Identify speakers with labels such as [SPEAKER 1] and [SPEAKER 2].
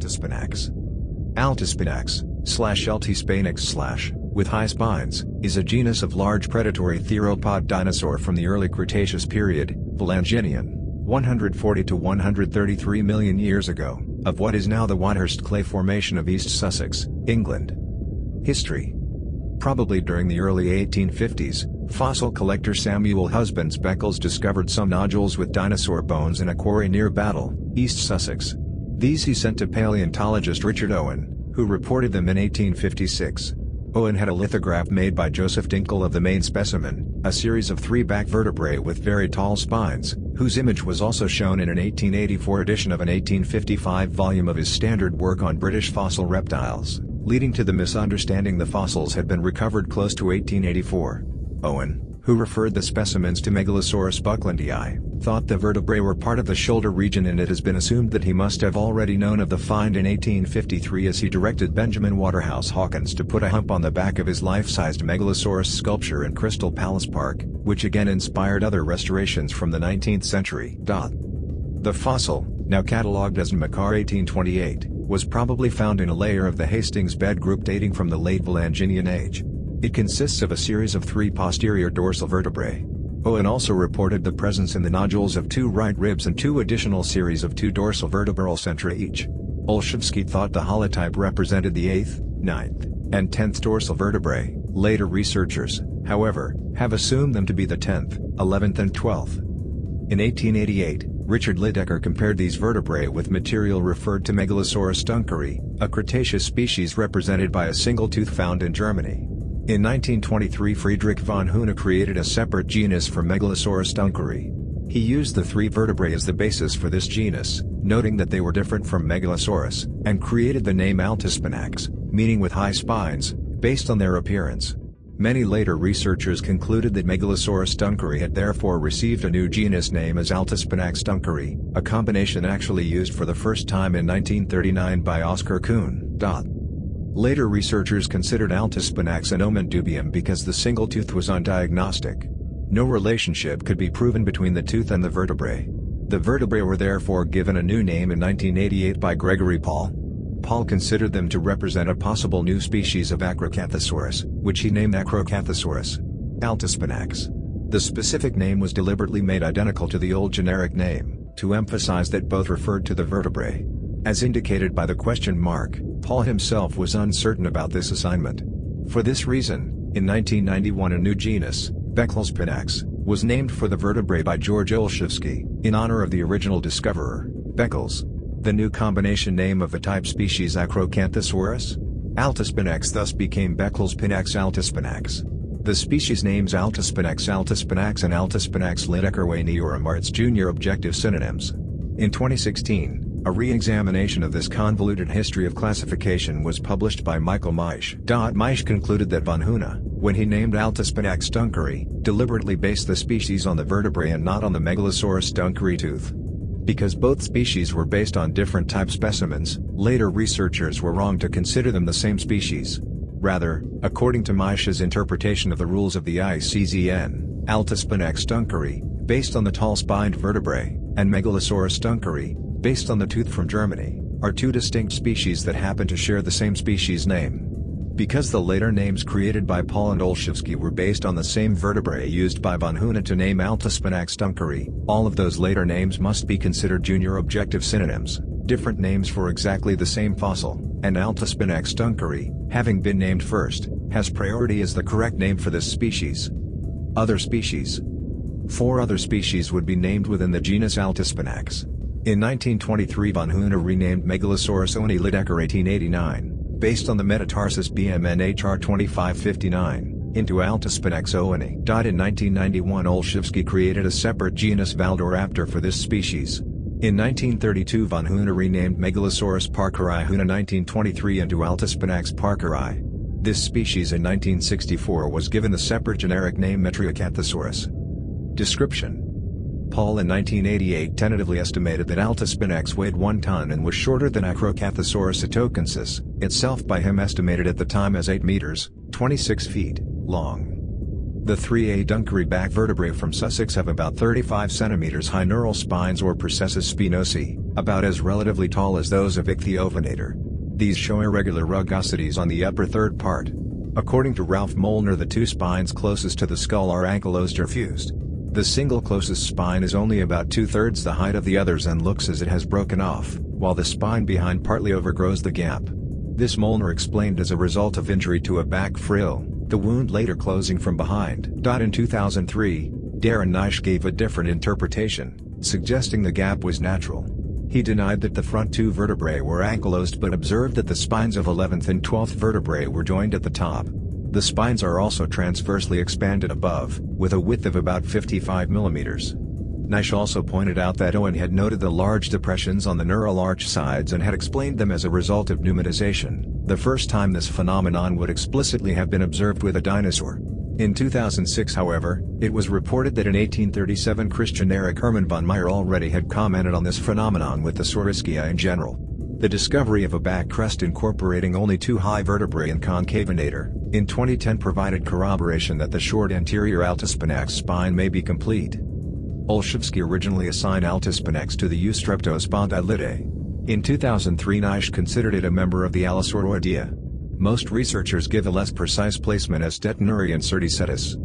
[SPEAKER 1] Altispinax. Altispinax/ ɛæltɪ́spaɪnæks/ with high spines, is a genus of large predatory theropod dinosaur from the Early Cretaceous period, Valanginian, 140 to 133 million years ago, of what is now the Wadhurst clay formation of East Sussex, England. History. Probably during the early 1850s, fossil collector Samuel Husbands Beckles discovered some nodules with dinosaur bones in a quarry near Battle, East Sussex. These he sent to paleontologist Richard Owen, who reported them in 1856. Owen had a lithograph made by Joseph Dinkel of the main specimen, a series of 3 back vertebrae with very tall spines, whose image was also shown in an 1884 edition of an 1855 volume of his standard work on British fossil reptiles, leading to the misunderstanding the fossils had been recovered close to 1884. Owen, who referred the specimens to Megalosaurus bucklandii, thought the vertebrae were part of the shoulder region, and it has been assumed that he must have already known of the find in 1853 as he directed Benjamin Waterhouse Hawkins to put a hump on the back of his life-sized Megalosaurus sculpture in Crystal Palace Park, which again inspired other restorations from the 19th century. The fossil, now catalogued as Makar 1828, was probably found in a layer of the Hastings bed group dating from the late Valanginian age. It consists of a series of 3 posterior dorsal vertebrae. Owen also reported the presence in the nodules of 2 right ribs and 2 additional series of 2 dorsal vertebral centra each. Olszewski thought the holotype represented the 8th, 9th, and 10th dorsal vertebrae. Later researchers, however, have assumed them to be the 10th, 11th and 12th. In 1888, Richard Liddecker compared these vertebrae with material referred to Megalosaurus duncari, a Cretaceous species represented by a single tooth found in Germany. In 1923, Friedrich von Huene created a separate genus for Megalosaurus duncari. He used the 3 vertebrae as the basis for this genus, noting that they were different from Megalosaurus, and created the name Altispinax, meaning with high spines, based on their appearance. Many later researchers concluded that Megalosaurus duncari had therefore received a new genus name as Altispinax duncari, a combination actually used for the first time in 1939 by Oscar Kuhn. Later researchers considered Altispinax a nomen dubium because the single tooth was undiagnostic. No relationship could be proven between the tooth and the vertebrae. The vertebrae were therefore given a new name in 1988 by Gregory Paul. Paul considered them to represent a possible new species of Acrocanthosaurus, which he named Acrocanthosaurus Altispinax. The specific name was deliberately made identical to the old generic name, to emphasize that both referred to the vertebrae. As indicated by the question mark, Paul himself was uncertain about this assignment. For this reason, in 1991 a new genus, Ɛæltɪ́spaɪnæks, was named for the vertebrae by George Olszewski, in honor of the original discoverer, Beckles. The new combination name of the type species Acrocanthosaurus Altispinax thus became ɛæltɪ́spaɪnæks Altispinax. The species names Altispinax and Altispinax liddeckeri are its junior objective synonyms. In 2016, a re-examination of this convoluted history of classification was published by Michael Maisch. Maisch concluded that von Huene, when he named Altispinax duncari, deliberately based the species on the vertebrae and not on the Megalosaurus duncari tooth. Because both species were based on different type specimens, later researchers were wrong to consider them the same species. Rather, according to Maisch's interpretation of the rules of the ICZN, Altispinax duncari, based on the tall-spined vertebrae, and Megalosaurus duncari, based on the tooth from Germany, are 2 distinct species that happen to share the same species name. Because the later names created by Paul and Olszewski were based on the same vertebrae used by von Huene to name Altispinax duncari, all of those later names must be considered junior objective synonyms, different names for exactly the same fossil, and Altispinax duncari, having been named first, has priority as the correct name for this species. Other species. 4 other species would be named within the genus Altispinax. In 1923 von Huene renamed Megalosaurus owenii Liddecker 1889, based on the metatarsus BMNHR 2559, into Altispinax owenii. In 1991 Olszewski created a separate genus Valdoraptor for this species. In 1932 von Huene renamed Megalosaurus parkeri Huene 1923 into Altispinax parkeri. This species in 1964 was given the separate generic name Metriacanthosaurus. Description. Paul in 1988 tentatively estimated that Altispinax weighed 1 ton and was shorter than Acrocanthosaurus itokensis, itself by him estimated at the time as 8 meters, 26 feet, long. The 3A Dunkery-back vertebrae from Sussex have about 35 cm high neural spines or processus spinosi, about as relatively tall as those of Ichthyovenator. These show irregular rugosities on the upper third part. According to Ralph Molnar, the two spines closest to the skull are ankylosed or fused. The single closest spine is only about 2/3 the height of the others and looks as it has broken off, while the spine behind partly overgrows the gap. This Molnar explained as a result of injury to a back frill, the wound later closing from behind. In 2003, Darren Naish gave a different interpretation, suggesting the gap was natural. He denied that the front two vertebrae were ankylosed but observed that the spines of 11th and 12th vertebrae were joined at the top. The spines are also transversely expanded above, with a width of about 55 mm. Naish also pointed out that Owen had noted the large depressions on the neural arch sides and had explained them as a result of pneumatization, the first time this phenomenon would explicitly have been observed with a dinosaur. In 2006, however, it was reported that in 1837 Christian Erich Hermann von Meyer already had commented on this phenomenon with the Saurischia in general. The discovery of a back crest incorporating only two high vertebrae in Concavenator, in 2010 provided corroboration that the short anterior Altispinax spine may be complete. Olszewski originally assigned Altispinax to the Eustreptospondylidae. In 2003 Naish considered it a member of the Allosauridae. Most researchers give a less precise placement as Tetanuri and Certicetus.